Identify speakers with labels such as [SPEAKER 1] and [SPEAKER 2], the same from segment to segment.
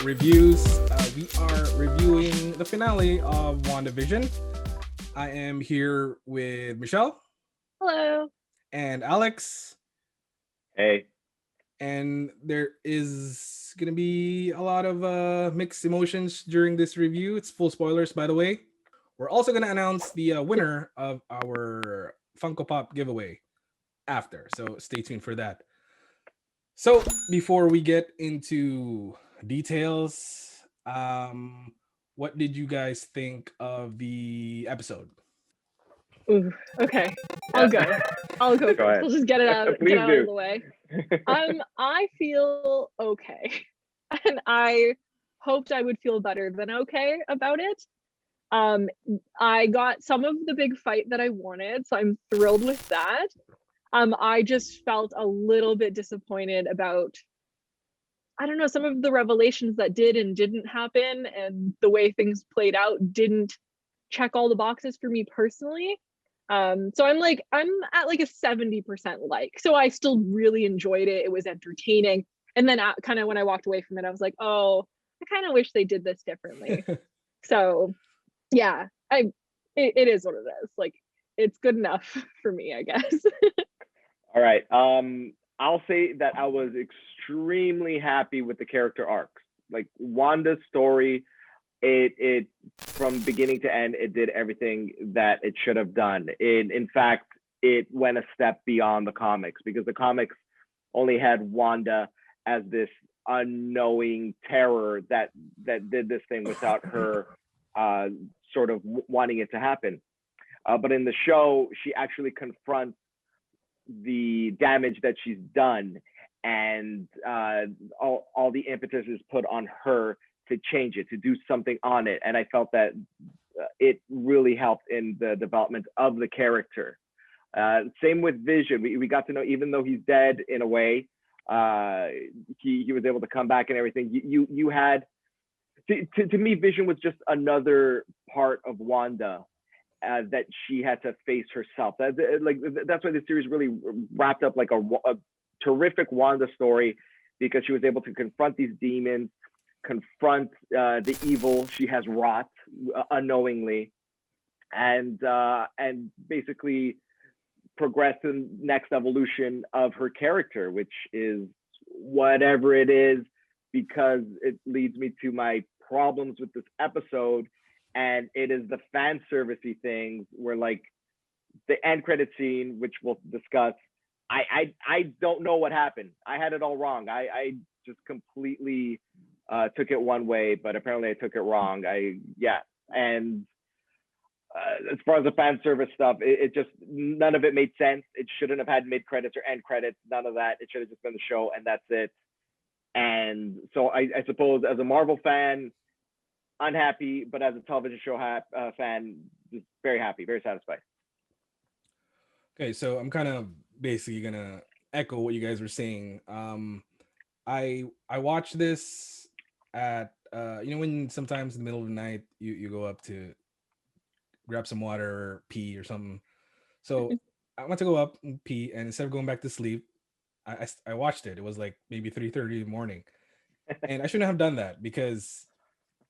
[SPEAKER 1] Reviews. We are reviewing the finale of Wandavision. I am here with Michelle
[SPEAKER 2] Hello.
[SPEAKER 1] and Alex,
[SPEAKER 3] Hey,
[SPEAKER 1] and there is going to be a lot of mixed emotions during this review. It's full spoilers, by the way. We're also going to announce the winner of our Funkopop giveaway after, so stay tuned for that. So before we get into details, what did you guys think of the episode?
[SPEAKER 2] Ooh, okay. I'll go. I'll go
[SPEAKER 3] Go
[SPEAKER 2] first.
[SPEAKER 3] ahead.
[SPEAKER 2] We'll just get it out
[SPEAKER 3] Please
[SPEAKER 2] of
[SPEAKER 3] do.
[SPEAKER 2] the way. I feel okay. And I hoped I would feel better than okay about it. I got some of the big fight that I wanted, so I'm thrilled with that. I just felt a little bit disappointed about, I don't know, some of the revelations that did and didn't happen, and the way things played out didn't check all the boxes for me personally. So I'm at like a 70% like. So I still really enjoyed it. It was entertaining. And then kind of when I walked away from it, I was like, oh, I kind of wish they did this differently. So yeah, it is what it is. Like, it's good enough for me, I guess.
[SPEAKER 3] All right. I'll say that I was extremely happy with the character arcs. Like Wanda's story, it from beginning to end, it did everything that it should have done. In fact, it went a step beyond the comics, because the comics only had Wanda as this unknowing terror that did this thing without her sort of wanting it to happen. But in the show, she actually confronts the damage that she's done, and all the impetus is put on her to change it, to do something on it. And I felt that it really helped in the development of the character. Same with Vision. We got to know, even though he's dead in a way, he was able to come back and everything. You had, to me, Vision was just another part of Wanda that she had to face herself. That's why the series really wrapped up like a terrific Wanda story, because she was able to confront these demons, confront the evil she has wrought unknowingly, and basically progress to the next evolution of her character, which is whatever it is, because it leads me to my problems with this episode. And it is the fan servicey things where, like, the end credit scene, which we'll discuss, I don't know what happened. I had it all wrong. I just completely took it one way, but apparently I took it wrong. And as far as the fan service stuff, it just, none of it made sense. It shouldn't have had mid credits or end credits, none of that. It should have just been the show, and that's it. And so I suppose as a Marvel fan, unhappy, but as a television show fan, just very happy, very satisfied.
[SPEAKER 1] Okay, so I'm kind of basically gonna echo what you guys were saying. I watched this at when sometimes in the middle of the night you go up to grab some water or pee or something. So I went to go up and pee, and instead of going back to sleep, I watched it. It was like maybe 3:30 in the morning, and I shouldn't have done that, because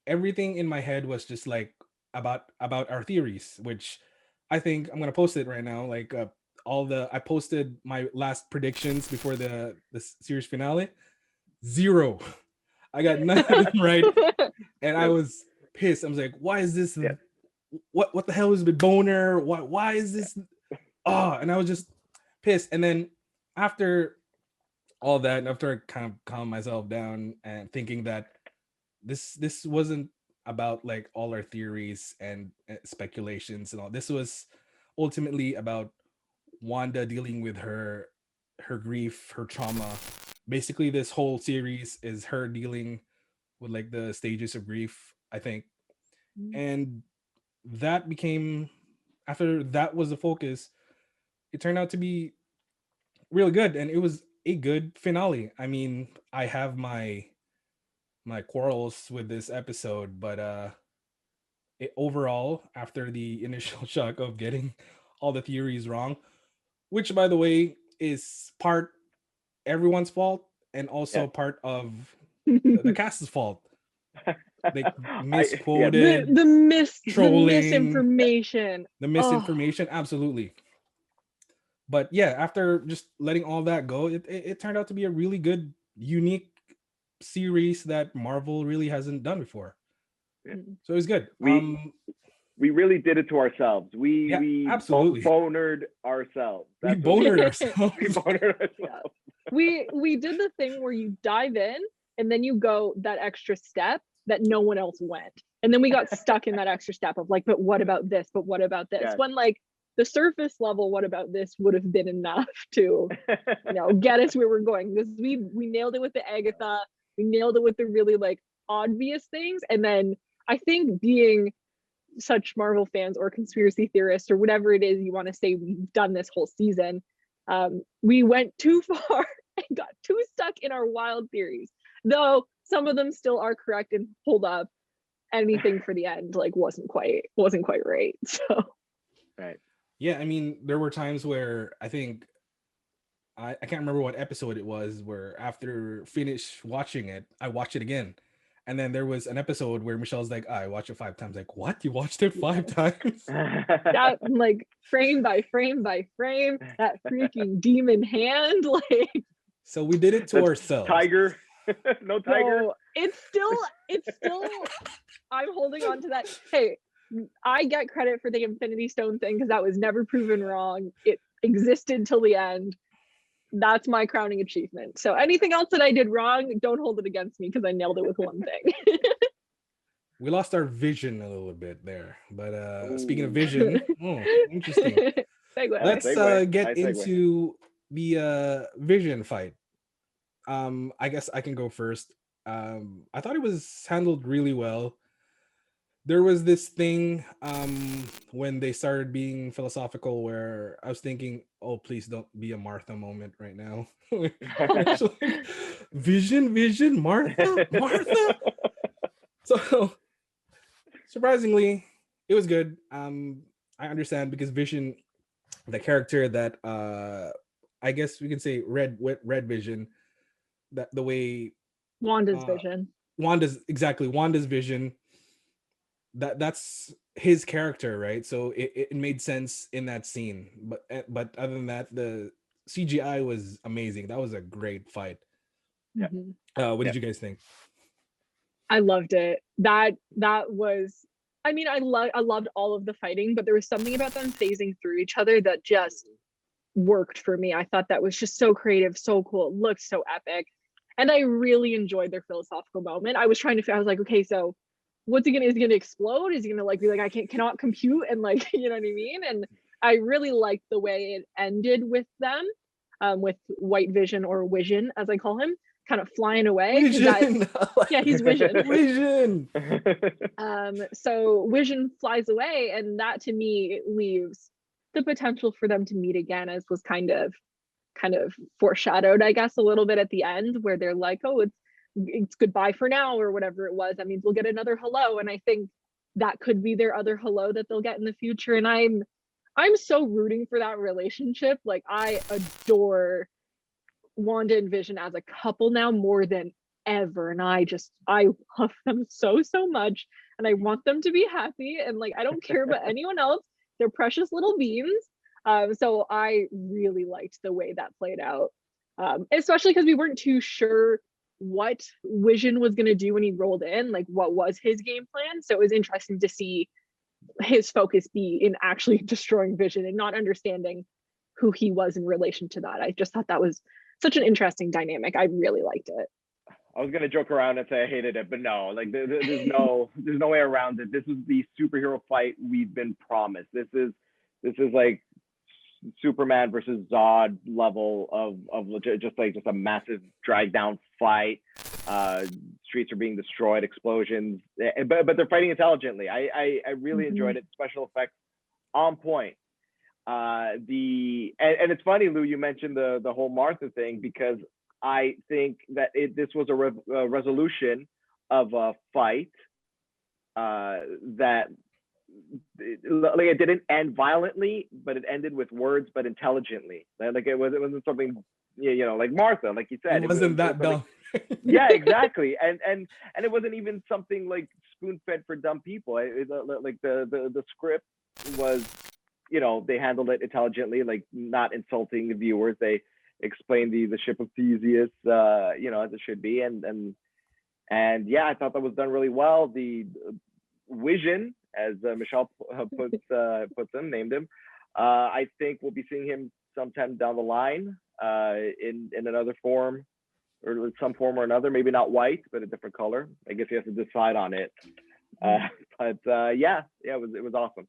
[SPEAKER 1] everything in my head was just like about our theories, which I think I'm gonna post it right now. Like I posted my last predictions before the series finale. Zero. I got none of them right, and I was pissed. I was like, why is this?
[SPEAKER 3] Yeah.
[SPEAKER 1] What the hell is with Boner? Why is this? Oh, and I was just pissed. And then after all that, and after I kind of calmed myself down and thinking that this wasn't about like all our theories and speculations and all. This was ultimately about Wanda dealing with her grief, her trauma. Basically, this whole series is her dealing with like the stages of grief, I think. And that became, after that was the focus, it turned out to be really good, and it was a good finale. I mean, I have my quarrels with this episode, but overall, after the initial shock of getting all the theories wrong, which by the way is part everyone's fault and also
[SPEAKER 3] Yeah.
[SPEAKER 1] part of the cast's fault. They
[SPEAKER 3] Yeah,
[SPEAKER 1] misquoted
[SPEAKER 2] The
[SPEAKER 1] trolling,
[SPEAKER 2] misinformation.
[SPEAKER 1] the misinformation, absolutely. But yeah, after just letting all that go, it turned out to be a really good, unique series that Marvel really hasn't done before. So it was good.
[SPEAKER 3] We really did it to ourselves.
[SPEAKER 1] Yeah,
[SPEAKER 3] We
[SPEAKER 1] absolutely.
[SPEAKER 3] bonered ourselves.
[SPEAKER 1] We
[SPEAKER 3] That's what
[SPEAKER 1] bonered
[SPEAKER 3] did.
[SPEAKER 1] ourselves.
[SPEAKER 3] We bonered ourselves.
[SPEAKER 2] Yeah. We did the thing where you dive in and then you go that extra step that no one else went. And then we got stuck in that extra step of like, but what about this? But what about this?
[SPEAKER 3] Yes.
[SPEAKER 2] When like the surface level, what about this would have been enough to, get us where we're going. Because we nailed it with the Agatha, we nailed it with the really like obvious things. And then I think being such Marvel fans or conspiracy theorists or whatever it is you want to say we've done this whole season, we went too far and got too stuck in our wild theories, though some of them still are correct and hold up. Anything for the end like wasn't quite right. So
[SPEAKER 3] Right.
[SPEAKER 1] Yeah, I mean, there were times where I think I can't remember what episode it was, where after finish watching it, I watched it again. And then there was an episode where Michelle's like, I watched it 5 times. Like, what? You watched it 5 times?
[SPEAKER 2] that like frame by frame by frame, that freaking demon hand, like
[SPEAKER 1] So we did it to ourselves.
[SPEAKER 3] Tiger. No tiger.
[SPEAKER 2] no, it's still I'm holding on to that. Hey, I get credit for the Infinity Stone thing because that was never proven wrong. It existed till the end. That's my crowning achievement. So anything else that I did wrong, don't hold it against me because I nailed it with one thing.
[SPEAKER 1] We lost our vision a little bit there. But speaking of vision, interesting.
[SPEAKER 2] Segue.
[SPEAKER 1] Let's get
[SPEAKER 3] Nice segue.
[SPEAKER 1] into the vision fight. I guess I can go first. I thought it was handled really well. There was this thing when they started being philosophical where I was thinking, oh, please don't be a Martha moment right now. Vision, Martha. So surprisingly, it was good. I understand because Vision, the character that I guess we can say Red Vision, that the way
[SPEAKER 2] Wanda's vision.
[SPEAKER 1] Wanda's vision, that's his character, right? So it made sense in that scene. But other than that, the CGI was amazing. That was a great fight.
[SPEAKER 3] Yeah.
[SPEAKER 1] What did you guys think?
[SPEAKER 2] I loved it. That was, I mean, I loved all of the fighting, but there was something about them phasing through each other that just worked for me. I thought that was just so creative, so cool. It looked so epic. And I really enjoyed their philosophical moment. I was like, okay, so what's is he gonna explode? Is he gonna like be like, I cannot compute, and like, you know what I mean? And I really liked the way it ended with them, with White Vision, or Vision as I call him, kind of flying away. Yeah, he's Vision.
[SPEAKER 1] Vision.
[SPEAKER 2] So Vision flies away, and that to me leaves the potential for them to meet again, as was kind of foreshadowed, I guess, a little bit at the end, where they're like, oh, it's goodbye for now, or whatever it was. That means we'll get another hello, and I think that could be their other hello that they'll get in the future. And I'm so rooting for that relationship. Like, I adore Wanda and Vision as a couple now more than ever, and I love them so much, and I want them to be happy, and like, I don't care about anyone else. They're precious little beans. So I really liked the way that played out, especially because we weren't too sure what Vision was going to do when he rolled in, like what was his game plan. So it was interesting to see his focus be in actually destroying Vision and not understanding who he was in relation to that. I just thought that was such an interesting dynamic. I really liked it.
[SPEAKER 3] I was gonna joke around and say I hated it, but no, like there's no way around it. This is the superhero fight we've been promised. This is like Superman versus Zod level of legit, just a massive drag down fight. Streets are being destroyed, explosions, but they're fighting intelligently. I really enjoyed it. Special effects on point. And it's funny, Lou, you mentioned the whole Martha thing, because I think that this was a resolution of a fight that like it didn't end violently, but it ended with words, but intelligently. Like it wasn't something, like Martha, like you said.
[SPEAKER 1] It wasn't that dumb.
[SPEAKER 3] Yeah, exactly. And it wasn't even something like spoon fed for dumb people. Like the script was, they handled it intelligently, like not insulting the viewers. They explained the ship of Theseus, as it should be, and yeah, I thought that was done really well. The Vision, as Michelle named him. I think we'll be seeing him sometime down the line, in another form, or some form or another. Maybe not white, but a different color. I guess you have to decide on it. But yeah, it was awesome.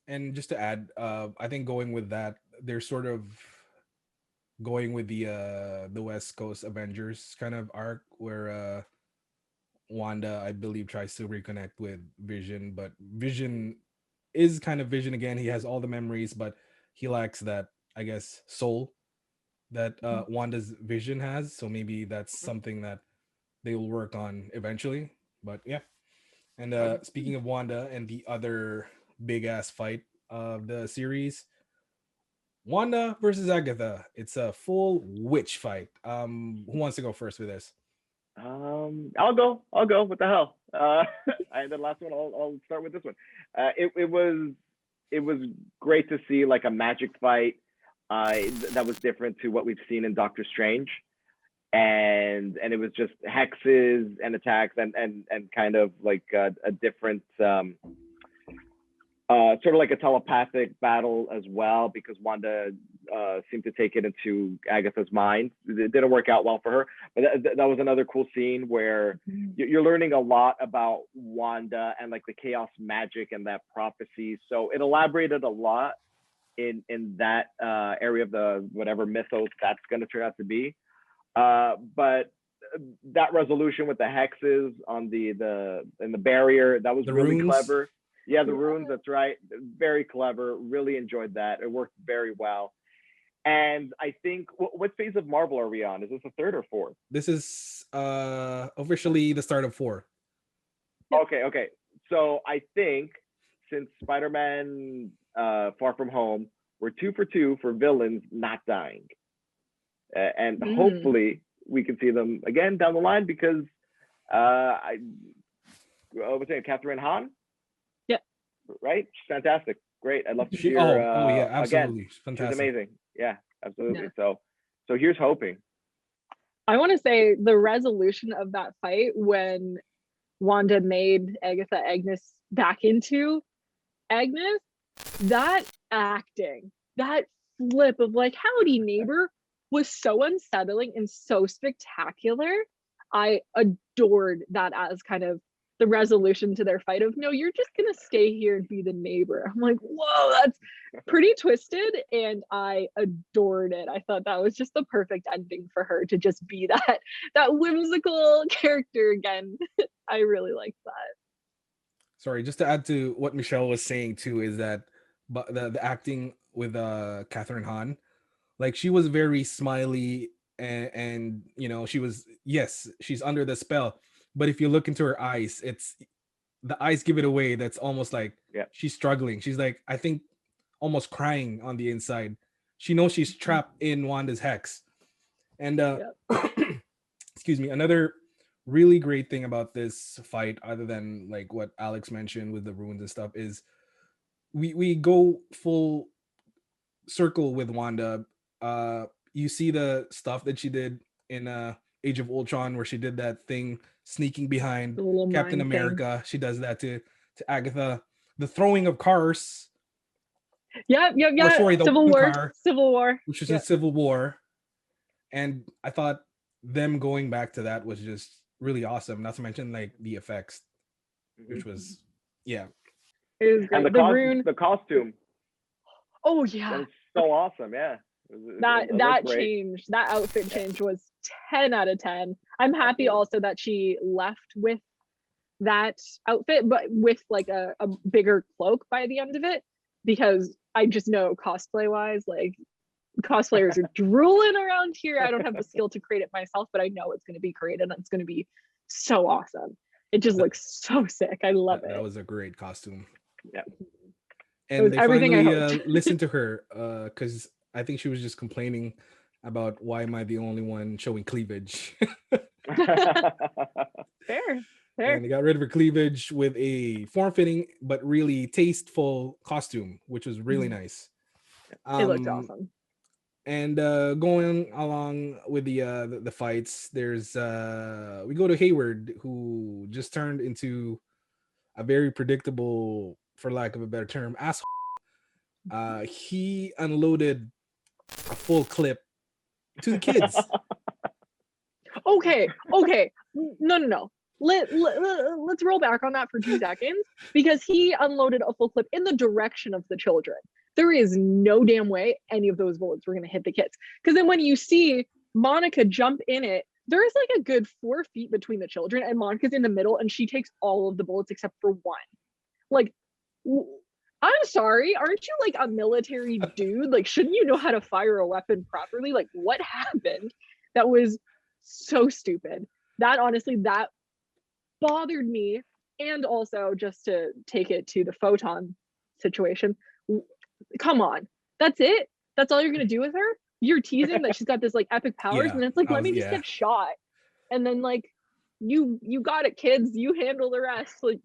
[SPEAKER 1] And just to add, I think going with that, they're sort of going with the West Coast Avengers kind of arc where Wanda, I believe, tries to reconnect with Vision, but Vision is kind of Vision again. He has all the memories, but he lacks that, I guess, soul that Wanda's Vision has. So maybe that's something that they will work on eventually. But yeah. And speaking of Wanda and the other big ass fight of the series, Wanda versus Agatha. It's a full witch fight. Who wants to go first with this?
[SPEAKER 3] I'll go. What the hell? And the last one, I'll start with this one. It was great to see like a magic fight that was different to what we've seen in Doctor Strange, and it was just hexes and attacks and kind of like a different sort of like a telepathic battle as well, because Wanda seemed to take it into Agatha's mind. It didn't work out well for her, but that was another cool scene where you're learning a lot about Wanda and like the chaos magic and that prophecy. So it elaborated a lot in that area of the whatever mythos that's going to turn out to be. But that resolution with the hexes on the barrier, that was
[SPEAKER 1] The
[SPEAKER 3] really
[SPEAKER 1] runes.
[SPEAKER 3] clever. Yeah, the runes, that's right. Very clever. Really enjoyed that. It worked very well. And I think, what phase of Marvel are we on? Is this the third or fourth?
[SPEAKER 1] This is officially the start of 4.
[SPEAKER 3] Okay. So I think since Spider-Man Far From Home, we're 2 for 2 for villains not dying. And hopefully we can see them again down the line, because I was saying Catherine Hahn?
[SPEAKER 2] Yeah.
[SPEAKER 3] Right? She's fantastic. Great. I'd love to see her
[SPEAKER 1] yeah, absolutely.
[SPEAKER 3] again.
[SPEAKER 1] Fantastic.
[SPEAKER 3] She's amazing. Yeah, absolutely.
[SPEAKER 2] Yeah.
[SPEAKER 3] So here's hoping.
[SPEAKER 2] I want to say the resolution of that fight when Wanda made Agatha Agnes back into Agnes, that acting, that flip of like, howdy neighbor, was so unsettling and so spectacular. I adored that as kind of the resolution to their fight of, no, you're just gonna stay here and be the neighbor. I'm like, whoa, that's pretty twisted, and I adored it. I thought that was just the perfect ending for her to just be that whimsical character again. I really liked that.
[SPEAKER 1] Sorry, just to add to what Michelle was saying too, is that the acting with Catherine Hahn, like she was very smiley and she was, yes, she's under the spell, but if you look into her eyes, it's the eyes give it away. That's almost like she's struggling. She's like, I think, almost crying on the inside. She knows she's trapped in Wanda's hex. And excuse me, another really great thing about this fight, other than like what Alex mentioned with the runes and stuff, is we go full circle with Wanda. You see the stuff that she did in Age of Ultron, where she did that thing sneaking behind Captain America. She does that to Agatha. The throwing of cars.
[SPEAKER 2] Yeah.
[SPEAKER 1] Sorry, the
[SPEAKER 2] Civil War,
[SPEAKER 1] which is in Civil War. And I thought them going back to that was just really awesome. Not to mention like the effects, which was
[SPEAKER 2] it was great.
[SPEAKER 3] And the costume.
[SPEAKER 2] Oh yeah,
[SPEAKER 3] that was so awesome. Yeah,
[SPEAKER 2] that change, that outfit change was 10 out of 10. I'm happy also that she left with that outfit, but with like a bigger cloak by the end of it, because I just know cosplay wise, like cosplayers are drooling around here. I don't have the skill to create it myself, but I know it's going to be created and it's going to be so awesome. It just looks so sick. I love it.
[SPEAKER 1] That was a great costume.
[SPEAKER 3] Yeah.
[SPEAKER 1] And they finally listened to her, because I think she was just complaining about, why am I the only one showing cleavage?
[SPEAKER 2] Fair.
[SPEAKER 1] And they got rid of her cleavage with a form-fitting but really tasteful costume, which was really nice.
[SPEAKER 2] It looked awesome.
[SPEAKER 1] And going along with the fights, there's we go to Hayward, who just turned into a very predictable, for lack of a better term, asshole. He unloaded a full clip to the kids.
[SPEAKER 2] Okay. No. Let's roll back on that for 2 seconds, because he unloaded a full clip in the direction of the children. There is no damn way any of those bullets were going to hit the kids. Because then when you see Monica jump in it, there is like a good 4 feet between the children, and Monica's in the middle, and she takes all of the bullets except for one. Like, I'm sorry, aren't you like a military dude? Like, shouldn't you know how to fire a weapon properly? Like, what happened? That was so stupid. That honestly, that bothered me. And also, just to take it to the photon situation, come on, that's it? That's all you're gonna do with her? You're teasing that she's got this like epic powers, and it's like, let me just get shot, and then like, you got it, kids, you handle the rest. Like,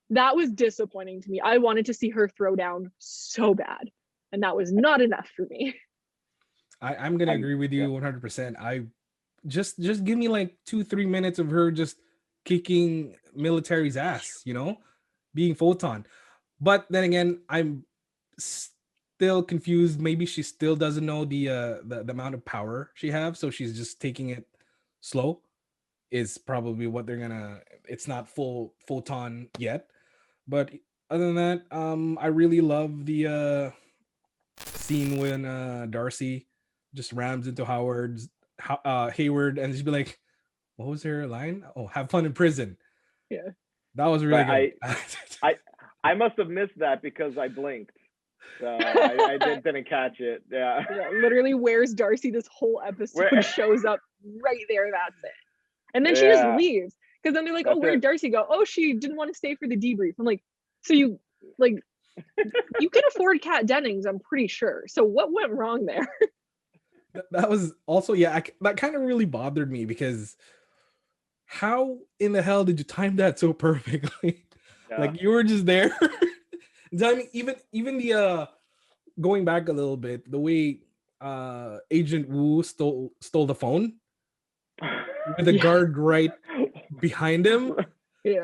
[SPEAKER 2] that was disappointing to me. I wanted to see her throw down so bad, and that was not enough for me.
[SPEAKER 1] I'm gonna agree with you 100%. I just give me like 2-3 minutes of her just kicking military's ass, you know, being photon. But then again, I'm still confused. Maybe she still doesn't know the amount of power she have, so she's just taking it slow. Is probably what they're gonna. It's not full photon yet, but other than that, I really love the scene when Darcy just rams into Hayward, and she'd be like, what was her line? Oh, have fun in prison.
[SPEAKER 2] Yeah,
[SPEAKER 1] that was really good.
[SPEAKER 3] I must have missed that because I blinked. So I didn't catch it. Yeah.
[SPEAKER 2] Literally, where's Darcy this whole episode? Shows up right there. That's it. And then she just leaves. Because then they're like, where'd Darcy go? Oh, she didn't want to stay for the debrief. I'm like, so you can afford Kat Dennings, I'm pretty sure. So what went wrong there?
[SPEAKER 1] That was also, that kind of really bothered me, because how in the hell did you time that so perfectly? Like, you were just there. I mean, even the going back a little bit, the way Agent Wu stole the phone with the guard right behind him.
[SPEAKER 2] Yeah.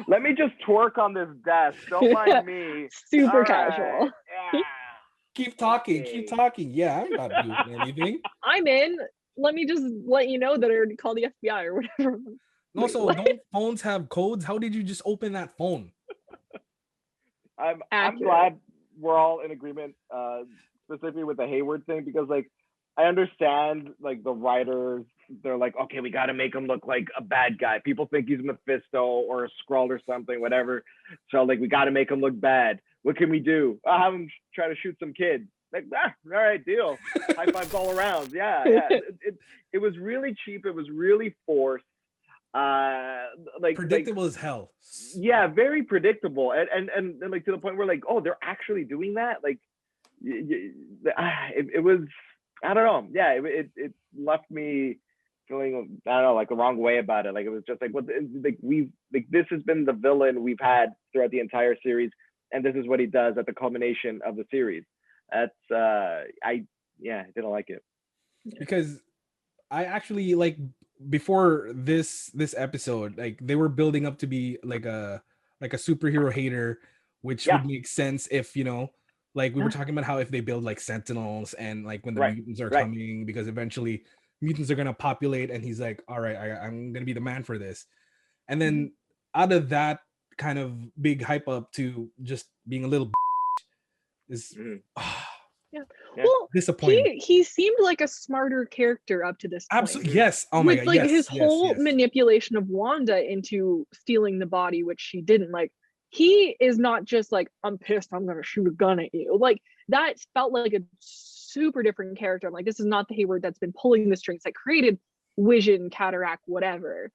[SPEAKER 3] Let me just twerk on this desk. Don't mind me.
[SPEAKER 2] Super casual.
[SPEAKER 3] Yeah.
[SPEAKER 1] Keep talking. Yeah, I'm not doing anything.
[SPEAKER 2] I'm in. Let me just let you know that I already called the FBI or whatever.
[SPEAKER 1] Also, don't phones have codes? How did you just open that phone?
[SPEAKER 3] I'm glad we're all in agreement, specifically with the Hayward thing, because like, I understand like the writers, they're like, okay, we got to make him look like a bad guy. People think he's Mephisto or a Skrull or something, whatever. So like, we got to make him look bad. What can we do? I'll have him try to shoot some kids. Like, all right, deal. High fives all around. Yeah. It was really cheap. It was really forced. Like
[SPEAKER 1] predictable as hell.
[SPEAKER 3] Yeah, very predictable. And like to the point where like, oh, they're actually doing that. Like, it was, I don't know. Yeah, it left me feeling, I don't know, like the wrong way about it. Like, it was just like, what, like this has been the villain we've had throughout the entire series, and this is what he does at the culmination of the series. That's I didn't like it.
[SPEAKER 1] Because I actually, like, before this episode, like, they were building up to be like a superhero hater, which would make sense if, you know, like we were talking about how if they build like sentinels and like when the mutants are coming, because eventually mutants are gonna populate, and he's like, all right, I'm gonna be the man for this. And then out of that kind of big hype up to just being a little is
[SPEAKER 2] well,
[SPEAKER 1] disappointing.
[SPEAKER 2] He seemed like a smarter character up to this point.
[SPEAKER 1] Absolutely, yes. Oh my god,
[SPEAKER 2] like
[SPEAKER 1] yes,
[SPEAKER 2] his whole manipulation of Wanda into stealing the body, which she didn't. Like, he is not just like, I'm pissed, I'm gonna shoot a gun at you. Like, that felt like a super different character. I'm like, this is not the Hayward that's been pulling the strings, that created Vision, Cataract, whatever. And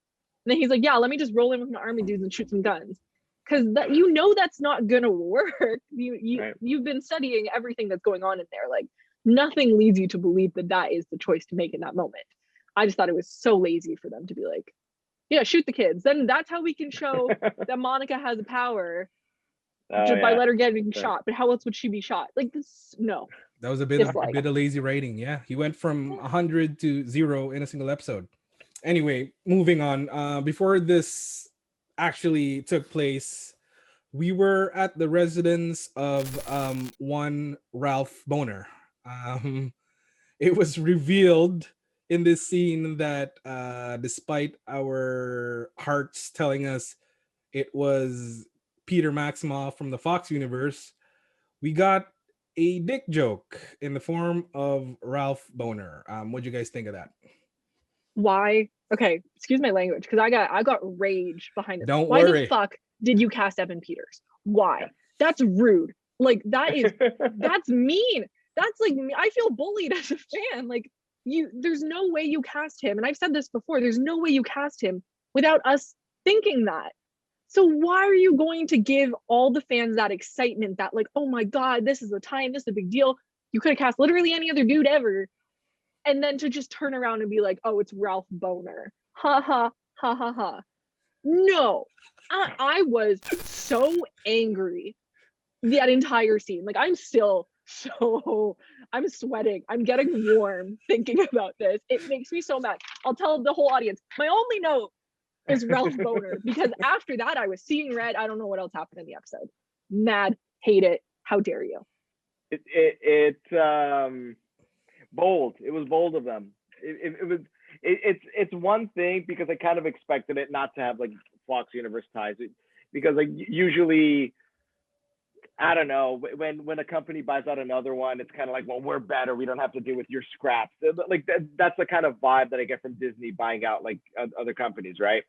[SPEAKER 2] then he's like, yeah, let me just roll in with an army dudes and shoot some guns. Because that, you know, that's not gonna work. You've been studying everything that's going on in there. Like, nothing leads you to believe that is the choice to make in that moment. I just thought it was so lazy for them to be like, yeah, shoot the kids. Then that's how we can show that Monica has a power just by let her getting shot. But how else would she be shot? Like this, no.
[SPEAKER 1] That was a bit of lazy writing. Yeah, he went from 100 to 0 in a single episode. Anyway, moving on. Before this actually took place, we were at the residence of one Ralph Boner. It was revealed in this scene that despite our hearts telling us it was Peter Maximoff from the Fox universe, we got a dick joke in the form of Ralph Boner. What'd you guys think of that?
[SPEAKER 2] Why? Okay, excuse my language, because I got rage behind this.
[SPEAKER 1] Don't
[SPEAKER 2] Why
[SPEAKER 1] worry.
[SPEAKER 2] the fuck did you cast Evan Peters? Why? That's rude. Like that's mean. That's like, I feel bullied as a fan. Like there's no way you cast him. And I've said this before, there's no way you cast him without us thinking that. So why are you going to give all the fans that excitement that like, oh my God, this is the time, this is a big deal. You could have cast literally any other dude ever. And then to just turn around and be like, oh, it's Ralph Boner. Ha ha, ha ha ha. No, I was so angry that entire scene. Like I'm sweating. I'm getting warm thinking about this. It makes me so mad. I'll tell the whole audience, my only note is Ralph Boner, because after that I was seeing red. I don't know what else happened in the episode. Mad, hate it. How dare you?
[SPEAKER 3] It's bold. It was bold of them. It's one thing because I kind of expected it not to have like Fox universe ties, because like usually, I don't know, when a company buys out another one, it's kind of like, well, we're better, we don't have to deal with your scraps. Like that's the kind of vibe that I get from Disney buying out like other companies, right?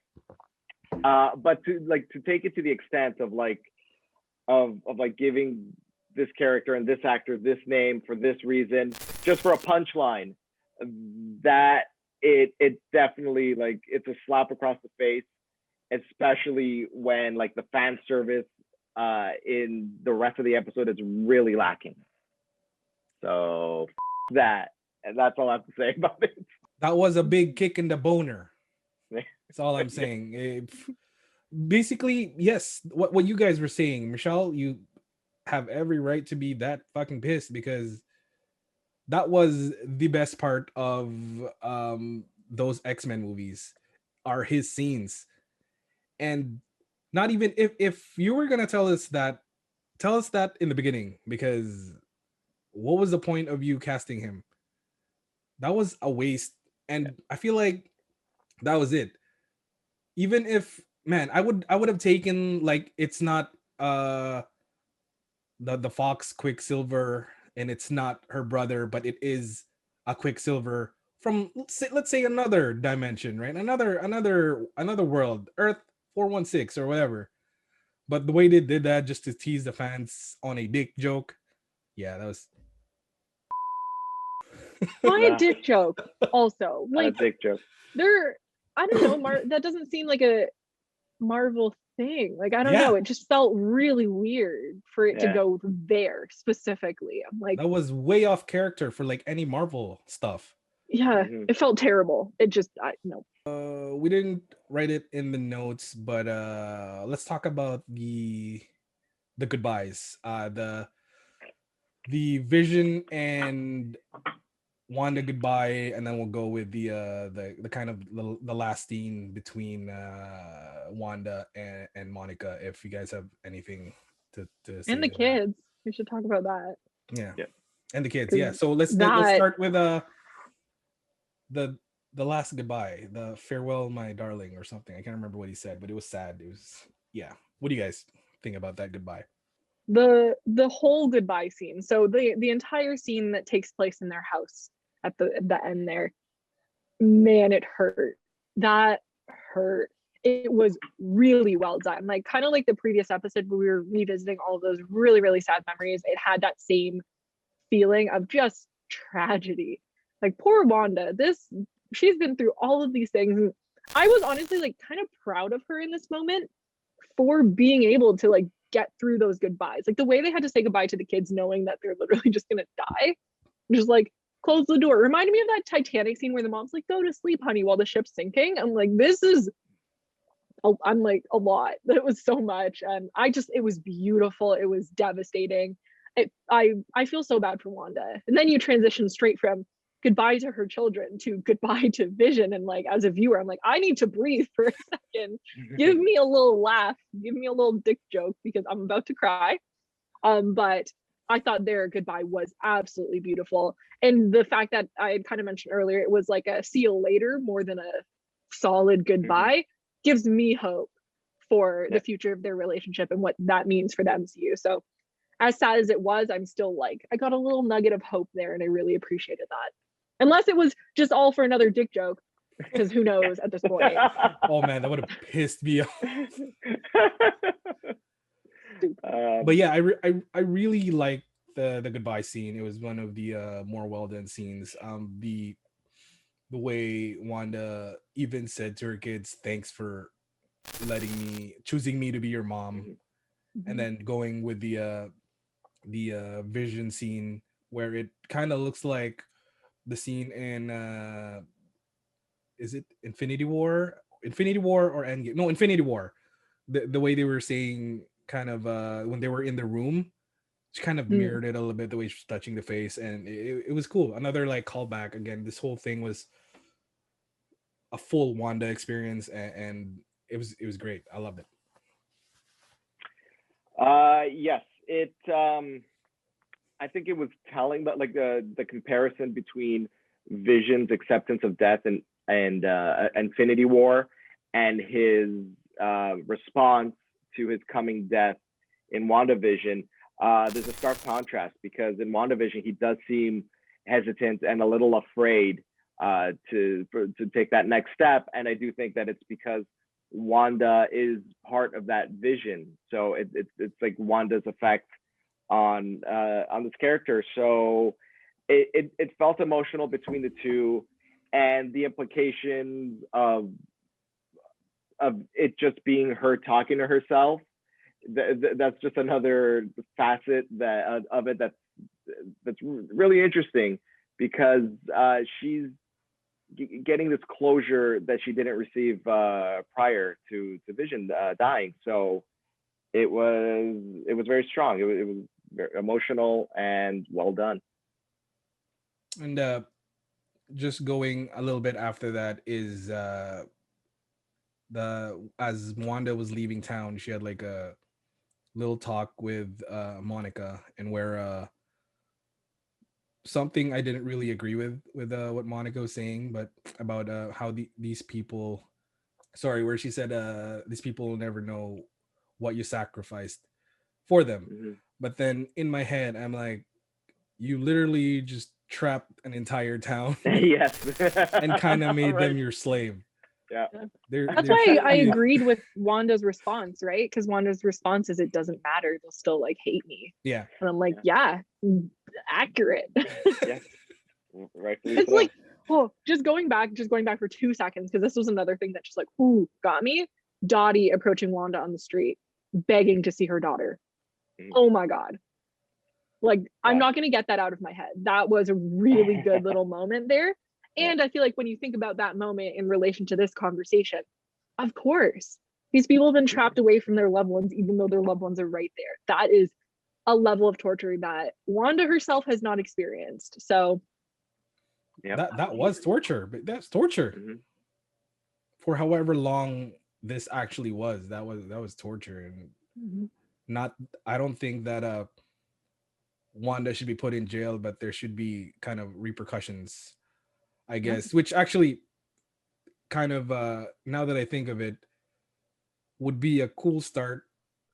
[SPEAKER 3] But to take it to the extent of like giving this character and this actor this name for this reason, just for a punchline, that it definitely, like, it's a slap across the face, especially when like the fan service in the rest of the episode is really lacking. So that, and that's all I have to say about it.
[SPEAKER 1] That was a big kick in the boner. That's all I'm saying. Basically, yes, what you guys were saying, Michelle, you have every right to be that fucking pissed, because that was the best part of those X-Men movies, are his scenes. And not even if you were gonna tell us that in the beginning, because what was the point of you casting him? That was a waste. And I feel like that was it. Even if, man, I would have taken, like, it's not the Fox Quicksilver and it's not her brother, but it is a Quicksilver from, let's say another dimension, right? Another world, Earth 416 or whatever. But the way they did that just to tease the fans on a dick joke, yeah, that was
[SPEAKER 2] Why a dick joke? Also, like,
[SPEAKER 3] a dick joke.
[SPEAKER 2] I don't know, that doesn't seem like a Marvel thing. Like, I don't know. It just felt really weird for it to go there specifically. I'm like,
[SPEAKER 1] that was way off character for like any Marvel stuff.
[SPEAKER 2] Yeah, it felt terrible. It just, no.
[SPEAKER 1] We didn't write it in the notes, but let's talk about the goodbyes. The Vision and Wanda goodbye, and then we'll go with the kind of the last scene between Wanda and Monica. If you guys have anything to say.
[SPEAKER 2] And the kids, we should talk about that.
[SPEAKER 1] Yeah. And the kids. Yeah. So let's start with the last goodbye, the farewell, my darling, or something. I can't remember what he said, but it was sad. It was, yeah. What do you guys think about that goodbye?
[SPEAKER 2] The whole goodbye scene. So the entire scene that takes place in their house at the end there, man, it hurt. That hurt. It was really well done. Like, kind of like the previous episode where we were revisiting all of those really, really sad memories. It had that same feeling of just tragedy. Like, poor Wanda, she's been through all of these things. And I was honestly like kind of proud of her in this moment for being able to like get through those goodbyes. Like the way they had to say goodbye to the kids knowing that they're literally just gonna die. Just like, close the door. Reminded me of that Titanic scene where the mom's like, go to sleep, honey, while the ship's sinking. I'm like, this is, I'm like, a lot. It was so much. And it was beautiful. It was devastating. I feel so bad for Wanda. And then you transition straight from goodbye to her children to goodbye to Vision. And like, as a viewer, I'm like, I need to breathe for a second. Give me a little laugh. Give me a little dick joke because I'm about to cry. But I thought their goodbye was absolutely beautiful. And the fact that I had kind of mentioned earlier, it was like a see you later more than a solid goodbye, gives me hope for the future of their relationship and what that means for the MCU. So as sad as it was, I'm still like, I got a little nugget of hope there and I really appreciated that. Unless it was just all for another dick joke, because who knows at this point.
[SPEAKER 1] Oh man, that would have pissed me off. But yeah, I really like the goodbye scene. It was one of the more well done scenes. The way Wanda even said to her kids, "Thanks for choosing me to be your mom," and then going with the Vision scene where it kind of looks like the scene in is it Infinity War or Endgame? No, Infinity War. The way they were saying kind of when they were in the room, she kind of mirrored it a little bit, the way she was touching the face, and it was cool. Another like callback. Again, this whole thing was a full Wanda experience, and it was great. I loved it.
[SPEAKER 3] Yes, it I think it was telling that like the comparison between Vision's acceptance of death and Infinity War and his response to his coming death in WandaVision. There's a stark contrast because in WandaVision he does seem hesitant and a little afraid to take that next step, and I do think that it's because Wanda is part of that vision. So it's like Wanda's effect on this character. So it felt emotional between the two, and the implications of it just being her talking to herself. That's just another facet of it that's really interesting, because she's getting this closure that she didn't receive prior to Vision dying. So it was very strong. It was very emotional and well done.
[SPEAKER 1] And just going a little bit after that is as Wanda was leaving town, she had like a little talk with Monica, and where something I didn't really agree with what Monica was saying, but about how these people, where she said these people will never know what you sacrificed for them. But then in my head, I'm like, you literally just trapped an entire town.
[SPEAKER 3] Yes.
[SPEAKER 1] And kind of made them your slave.
[SPEAKER 3] Yeah.
[SPEAKER 2] That's why I agreed with Wanda's response, right? Because Wanda's response is, it doesn't matter, they'll still like hate me.
[SPEAKER 1] Yeah.
[SPEAKER 2] And I'm like, yeah, accurate.
[SPEAKER 3] Yeah. Right.
[SPEAKER 2] It's like, just going back for 2 seconds, because this was another thing that just like, got me. Dottie approaching Wanda on the street, begging to see her daughter. Oh my God. Like, I'm not going to get that out of my head. That was a really good little moment there. And I feel like when you think about that moment in relation to this conversation, of course, these people have been trapped away from their loved ones, even though their loved ones are right there. That is a level of torture that Wanda herself has not experienced. So
[SPEAKER 1] that was torture, but that's torture. For however long this actually was, that was torture. And I don't think that Wanda should be put in jail, but there should be kind of repercussions, I guess, which actually kind of now that I think of it, would be a cool start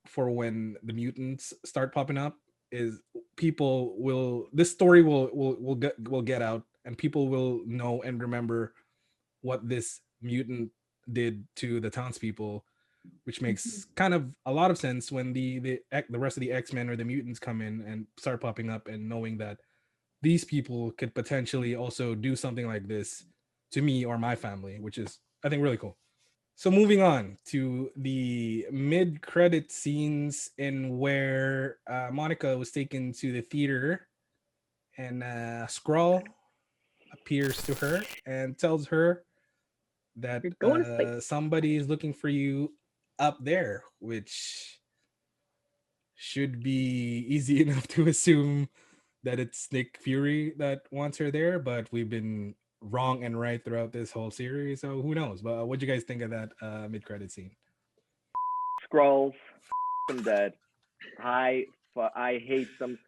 [SPEAKER 1] for when the mutants start popping up. Is this story will get out, and people will know and remember what this mutant did to the townspeople, which makes kind of a lot of sense when the rest of the X-Men or the mutants come in and start popping up, and knowing that these people could potentially also do something like this to me or my family, which is, I think, really cool. So moving on to the mid-credit scenes, in where Monica was taken to the theater, and Skrull appears to her and tells her that
[SPEAKER 2] You're going to space.
[SPEAKER 1] somebody is looking for you up there, which should be easy enough to assume that it's Nick Fury that wants her there, but we've been wrong and right throughout this whole series, so who knows? But what do you guys think of that mid-credit scene?
[SPEAKER 3] Scrolls, them dead. I hate them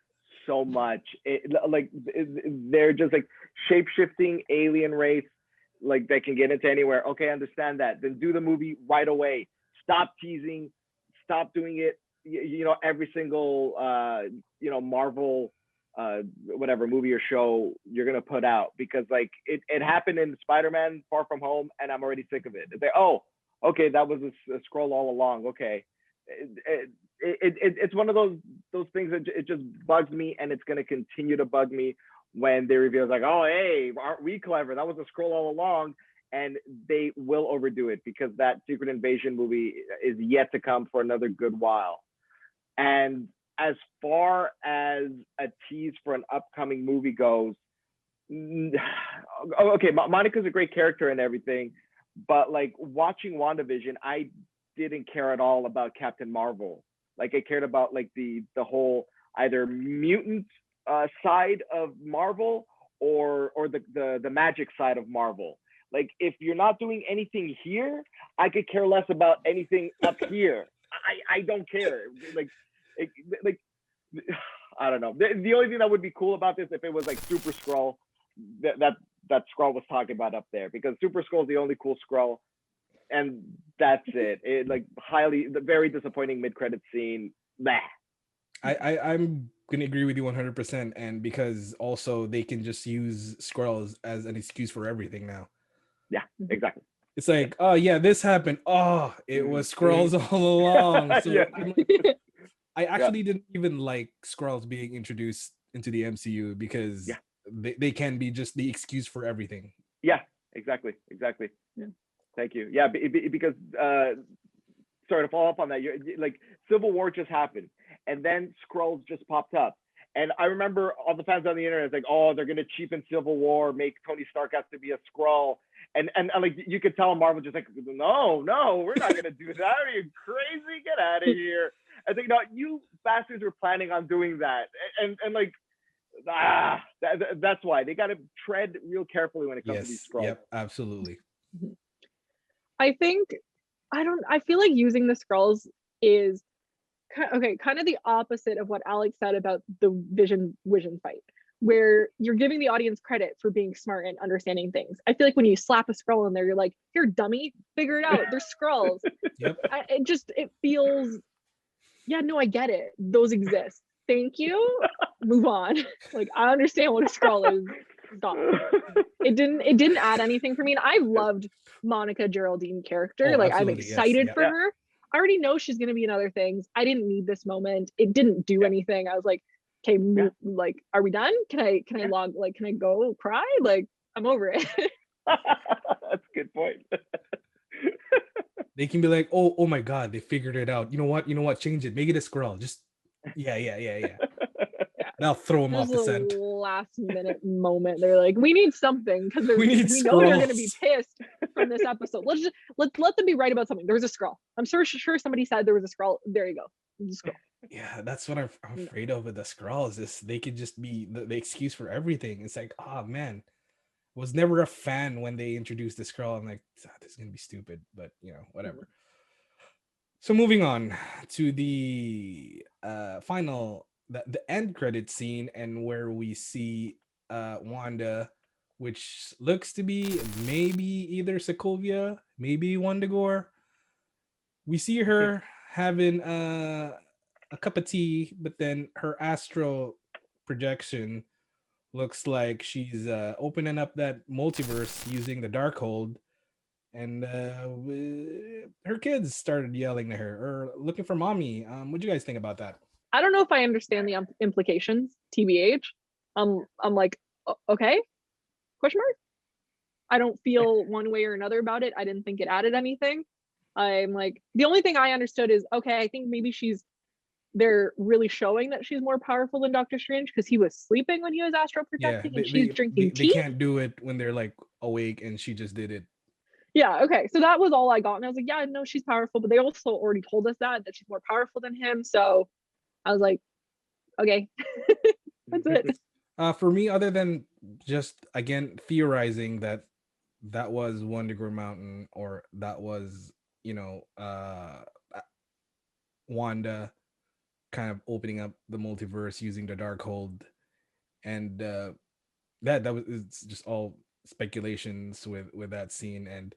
[SPEAKER 3] so much. They're just like shape-shifting alien race, like they can get into anywhere. Okay, understand that. Then do the movie right away. Stop teasing. Stop doing it. Every single Marvel whatever movie or show you're gonna put out, because like it happened in Spider-Man Far From Home, and I'm already sick of it. It's like, oh, okay, that was a scroll all along. Okay, it's one of those things that it just bugs me, and it's gonna continue to bug me when they reveal like, oh, hey, aren't we clever? That was a scroll all along. And they will overdo it, because that Secret Invasion movie is yet to come for another good while. And as far as a tease for an upcoming movie goes, okay, Monica's a great character and everything, but like watching WandaVision, I didn't care at all about Captain Marvel. Like I cared about like the whole either mutant side of Marvel or the magic side of Marvel. Like if you're not doing anything here, I could care less about anything up here. I don't care. Like I don't know. The only thing that would be cool about this if it was like Super Skrull that Skrull was talking about up there, because Super Skrull is the only cool Skrull, and that's it. It like very disappointing mid-credit scene. Bah.
[SPEAKER 1] I'm gonna agree with you 100%, and because also they can just use Skrulls as an excuse for everything now.
[SPEAKER 3] Yeah, exactly.
[SPEAKER 1] It's like, oh yeah, this happened. Oh, it was Skrulls all along. So
[SPEAKER 3] Yeah.
[SPEAKER 1] I actually didn't even like Skrulls being introduced into the MCU, because they can be just the excuse for everything.
[SPEAKER 3] Yeah, exactly.
[SPEAKER 2] Yeah.
[SPEAKER 3] Thank you. Yeah, because sorry to follow up on that. You're like Civil War just happened, and then Skrulls just popped up. And I remember all the fans on the internet like, oh, they're gonna cheapen Civil War, make Tony Stark have to be a Skrull, and like you could tell Marvel just like, no, we're not gonna do that. Are you crazy? Get out of here! I think no, you bastards were planning on doing that, and like, that's why they got to tread real carefully when it comes to these Skrulls.
[SPEAKER 1] Yep, absolutely.
[SPEAKER 2] I think I feel like using the Skrulls is kind of the opposite of what Alex said about the Vision fight, where you're giving the audience credit for being smart and understanding things. I feel like when you slap a Skrull in there, you're like, here, dummy, figure it out. They're Skrulls.
[SPEAKER 1] Yep.
[SPEAKER 2] It feels, yeah, no, I get it. Those exist. Thank you. Move on. Like, I understand what a Skrull is. Stop. It didn't add anything for me. And I loved Monica Geraldine character.
[SPEAKER 1] Oh,
[SPEAKER 2] like, I'm
[SPEAKER 1] absolutely,
[SPEAKER 2] excited
[SPEAKER 1] yes.
[SPEAKER 2] for her. I already know she's gonna be in other things. I didn't need this moment. It didn't do anything. I was like, okay, like, are we done? Can I log? Like, can I go cry? Like, I'm over it.
[SPEAKER 3] That's a good point.
[SPEAKER 1] They can be like, oh my god, they figured it out. You know what? Change it. Make it a Skrull. Just yeah. That'll throw them off the scent.
[SPEAKER 2] Last minute moment. They're like, we need something, because we know they're gonna be pissed from this episode. Let's let them be right about something. There was a Skrull. I'm sure somebody said there was a Skrull. There you go. There's a Skrull.
[SPEAKER 1] Yeah, that's what I'm afraid of with the Skrulls. Is they could just be the excuse for everything. It's like, oh man, was never a fan when they introduced the Skrull. I'm like, this is gonna be stupid, but whatever. So moving on to the final, the end credit scene, and where we see Wanda, which looks to be maybe either Sokovia, maybe Wundagore. We see her having a cup of tea, but then her astral projection looks like she's opening up that multiverse using the Darkhold, and her kids started yelling to her or looking for mommy. What do you guys think about that?
[SPEAKER 2] I don't know if I understand the implications, TBH. I'm like, okay, question mark. I don't feel one way or another about it. I didn't think it added anything. I'm like, the only thing I understood is, okay, I think maybe she's they're really showing that she's more powerful than Doctor Strange because he was sleeping when he was astral
[SPEAKER 1] Yeah,
[SPEAKER 2] projecting and she's drinking
[SPEAKER 1] they
[SPEAKER 2] tea.
[SPEAKER 1] can't do it when they're like awake, and she just did it.
[SPEAKER 2] Yeah, okay. So that was all I got. And I was like, yeah, no, she's powerful. But they also already told us that she's more powerful than him. So I was like, okay, that's it.
[SPEAKER 1] For me, other than just again theorizing that was Wonder Mountain, or that was, Wanda kind of opening up the multiverse using the Darkhold, and that was, it's just all speculations with that scene. And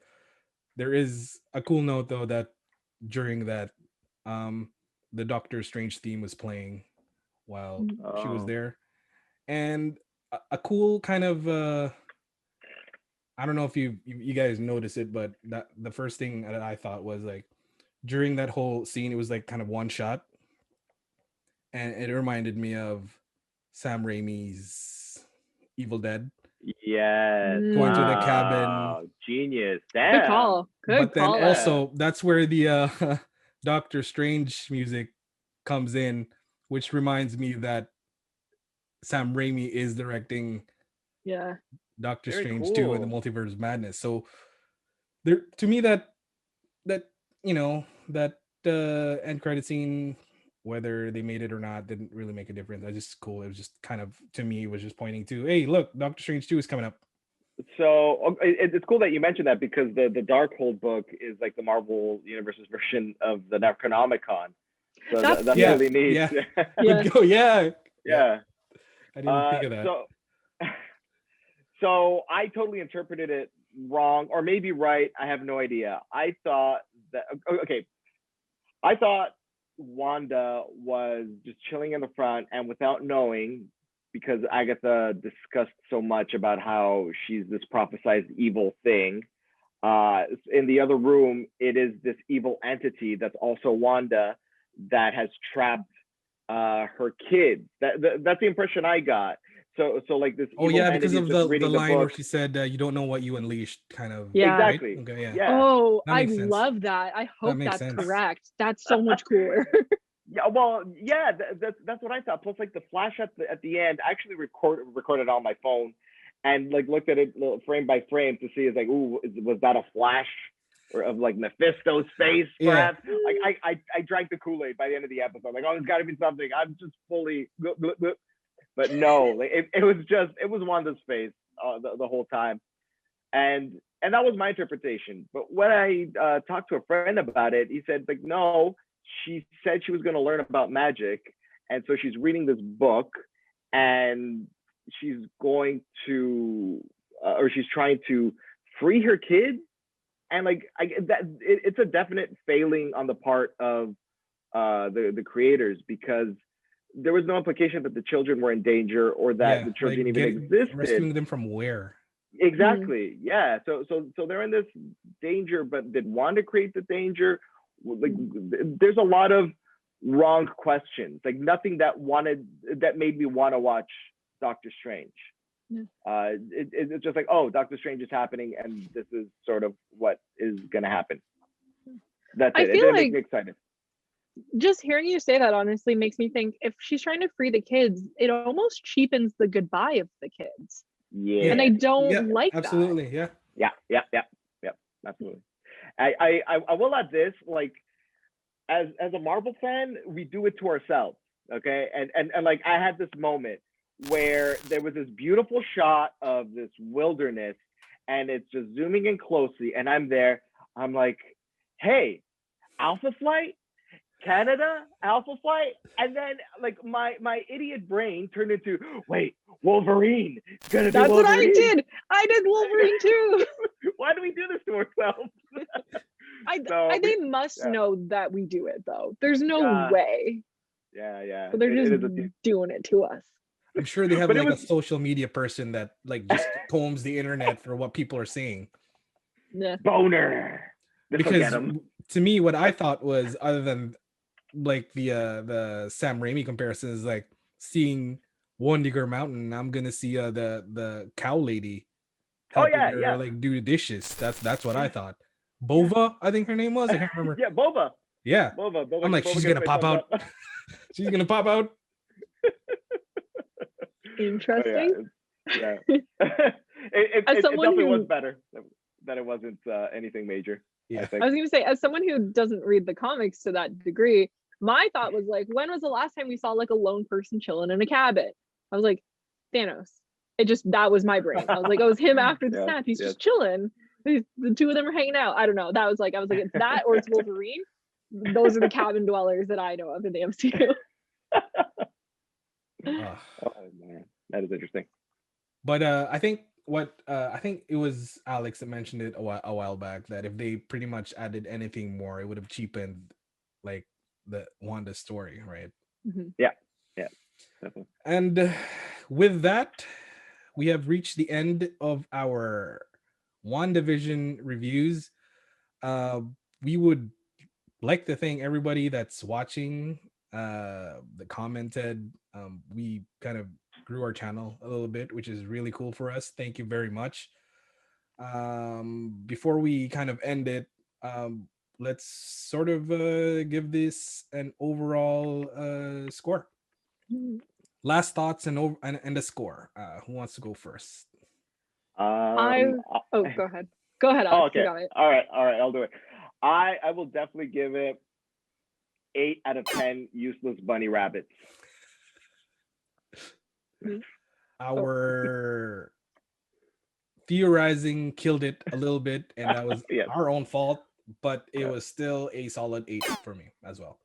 [SPEAKER 1] there is a cool note though that during that the Doctor Strange theme was playing while she was there, and a cool kind of I don't know if you guys notice it, but that the first thing that I thought was like during that whole scene, it was like kind of one shot, and it reminded me of Sam Raimi's Evil Dead.
[SPEAKER 3] Yes.
[SPEAKER 1] Going to the cabin.
[SPEAKER 3] Genius. Damn.
[SPEAKER 2] Good call.
[SPEAKER 1] But then also that's where the Doctor Strange music comes in, which reminds me that Sam Raimi is directing Doctor
[SPEAKER 3] Very
[SPEAKER 1] Strange
[SPEAKER 3] cool.
[SPEAKER 1] 2 in the Multiverse of Madness. So there, to me, that end credit scene, whether they made it or not, didn't really make a difference. It's just cool. It was just kind of, to me, it was just pointing to, hey, look, Doctor Strange 2 is coming up.
[SPEAKER 3] So it's cool that you mentioned that, because the Darkhold book is like the Marvel Universe's version of the Necronomicon. So that's really neat.
[SPEAKER 1] Yeah.
[SPEAKER 3] Yeah.
[SPEAKER 1] I didn't think of that.
[SPEAKER 3] So I totally interpreted it wrong, or maybe right. I have no idea. I thought Wanda was just chilling in the front, and without knowing, because Agatha discussed so much about how she's this prophesized evil thing. In the other room, it is this evil entity that's also Wanda that has trapped her kids. That's the impression I got. So like this.
[SPEAKER 1] Oh yeah, because of the line where she said, "You don't know what you unleashed," kind of.
[SPEAKER 2] Yeah,
[SPEAKER 3] exactly.
[SPEAKER 1] Right? Okay,
[SPEAKER 3] yeah.
[SPEAKER 2] Oh, I love that. I hope that's correct. That's so much cooler.
[SPEAKER 3] Yeah, well, yeah, that's what I thought. Plus, like the flash at the end, I actually recorded on my phone, and like looked at it frame by frame to see, is like, ooh, was that a flash or of like Mephisto's face? Perhaps. Yeah. Like I drank the Kool-Aid by the end of the episode. Like, oh, there's got to be something. I'm just fully. But no, like it was Wanda's face the whole time, and that was my interpretation. But when I talked to a friend about it, he said, like, no, she said she was going to learn about magic, and so she's reading this book, and she's going to or she's trying to free her kids, and like it's a definite failing on the part of the creators, because there was no implication that the children were in danger, or that the children even existed.
[SPEAKER 1] Rescuing them from where?
[SPEAKER 3] Exactly. Yeah. So they're in this danger, but did Wanda create the danger? Like, there's a lot of wrong questions. Like nothing that made me want to watch Doctor Strange. It's just like, oh, Doctor Strange is happening, and this is sort of what is going to happen. That's it. It didn't make me excited.
[SPEAKER 2] Just hearing you say that honestly makes me think, if she's trying to free the kids, it almost cheapens the goodbye of the kids.
[SPEAKER 3] Yeah.
[SPEAKER 2] And I don't like
[SPEAKER 1] absolutely,
[SPEAKER 2] that.
[SPEAKER 3] Yeah. Absolutely. I will add this, like, as a Marvel fan, we do it to ourselves. Okay. And like, I had this moment where there was this beautiful shot of this wilderness, and it's just zooming in closely, and I'm there. I'm like, hey, Alpha Flight? Canada, Alpha Flight, and then like my idiot brain turned into, wait, Wolverine. It's gonna be Wolverine.
[SPEAKER 2] That's what I did. I did Wolverine too.
[SPEAKER 3] Why do we do this to ourselves?
[SPEAKER 2] They must know that we do it though. There's no way.
[SPEAKER 3] Yeah.
[SPEAKER 2] So they're just doing it to us.
[SPEAKER 1] I'm sure they have a social media person that like just combs the internet for what people are saying.
[SPEAKER 2] Yeah.
[SPEAKER 3] Boner.
[SPEAKER 1] Because to me, what I thought was, other than like the Sam Raimi comparison, is like seeing Wonder Mountain, I'm gonna see the cow lady helping her like do the dishes. That's what I thought. Bova, I think her name was. I can't remember.
[SPEAKER 3] Yeah, Bova.
[SPEAKER 1] Yeah.
[SPEAKER 3] Bova.
[SPEAKER 1] I'm like, she's gonna pop out. She's gonna pop out.
[SPEAKER 2] Interesting.
[SPEAKER 3] Yeah. It
[SPEAKER 2] someone
[SPEAKER 3] definitely
[SPEAKER 2] who-
[SPEAKER 3] was better that it wasn't anything major.
[SPEAKER 1] Yeah.
[SPEAKER 3] I think.
[SPEAKER 2] I was gonna say, as someone who doesn't read the comics to that degree, my thought was like, when was the last time we saw like a lone person chilling in a cabin? I was like, Thanos. That was my brain. I was like, oh, it's him after the
[SPEAKER 3] Yeah,
[SPEAKER 2] snap. He's
[SPEAKER 3] yes.
[SPEAKER 2] just chilling. The two of them are hanging out. I don't know. I was like, it's that or it's Wolverine. Those are the cabin dwellers that I know of in the MCU.
[SPEAKER 1] Ugh.
[SPEAKER 3] Oh man, that is interesting.
[SPEAKER 1] But I think it was Alex that mentioned it a while back, that if they pretty much added anything more, it would have cheapened like the Wanda story, right?
[SPEAKER 2] Mhm.
[SPEAKER 3] Yeah, definitely.
[SPEAKER 1] And with that, we have reached the end of our Wandavision reviews. We would like to thank everybody that's watching, that commented. We kind of grew our channel a little bit, which is really cool for us. Thank you very much. Before we kind of end it, let's sort of give this an overall score.
[SPEAKER 2] Mhm.
[SPEAKER 1] Last thoughts and a score. Who wants to go first?
[SPEAKER 2] Go ahead. Go ahead, Alex.
[SPEAKER 3] Oh,
[SPEAKER 2] You
[SPEAKER 3] okay.
[SPEAKER 2] got it.
[SPEAKER 3] All right. I'll do it. I will definitely give it 8 out of 10 useless bunny rabbits.
[SPEAKER 1] Our theorizing killed it a little bit, and that was
[SPEAKER 3] Yes.
[SPEAKER 1] our own fault, but it
[SPEAKER 3] Yeah.
[SPEAKER 1] was still a solid 8 for me as well.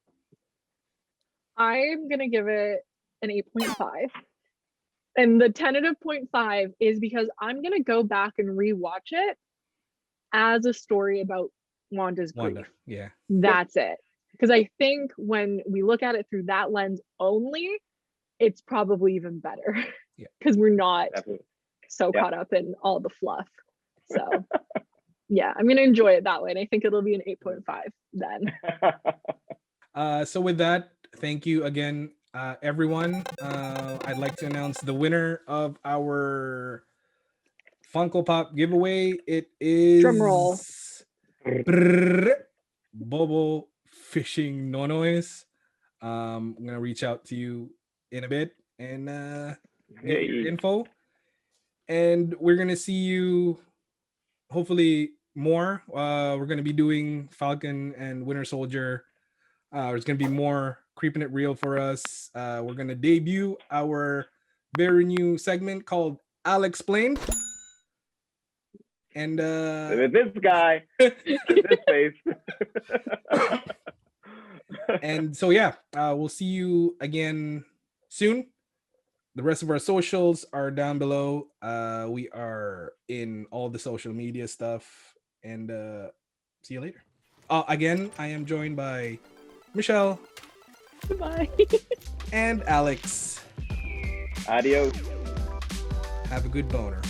[SPEAKER 2] I'm gonna give it an 8.5. And the tentative 0.5 is because I'm gonna go back and rewatch it as a story about Wanda's grief.
[SPEAKER 1] Wanda, yeah.
[SPEAKER 2] That's it. Because I think when we look at it through that lens only, it's probably even better.
[SPEAKER 1] Yeah.
[SPEAKER 2] Because we're not
[SPEAKER 3] Definitely.
[SPEAKER 2] so
[SPEAKER 3] Yeah.
[SPEAKER 2] caught up in all the fluff. So yeah, I'm gonna enjoy it that way. And I think it'll be an 8.5 then.
[SPEAKER 1] So with that, thank you again, everyone. I'd like to announce the winner of our Funkopop giveaway. It is
[SPEAKER 2] Drum roll.
[SPEAKER 1] Bobo Fishing Nonoes. I'm gonna reach out to you in a bit and get your
[SPEAKER 3] Hey.
[SPEAKER 1] info. And we're gonna see you hopefully more. We're gonna be doing Falcon and Winter Soldier. There's gonna be more Creeping It Real for us. We're gonna debut our very new segment called I'll Explain. And
[SPEAKER 3] With this guy, with this face.
[SPEAKER 1] and so yeah, we'll see you again soon. The rest of our socials are down below. We are in all the social media stuff, and see you later. Again, I am joined by Michelle
[SPEAKER 2] Goodbye.
[SPEAKER 1] and Alex.
[SPEAKER 3] Adios.
[SPEAKER 1] Have a good boner.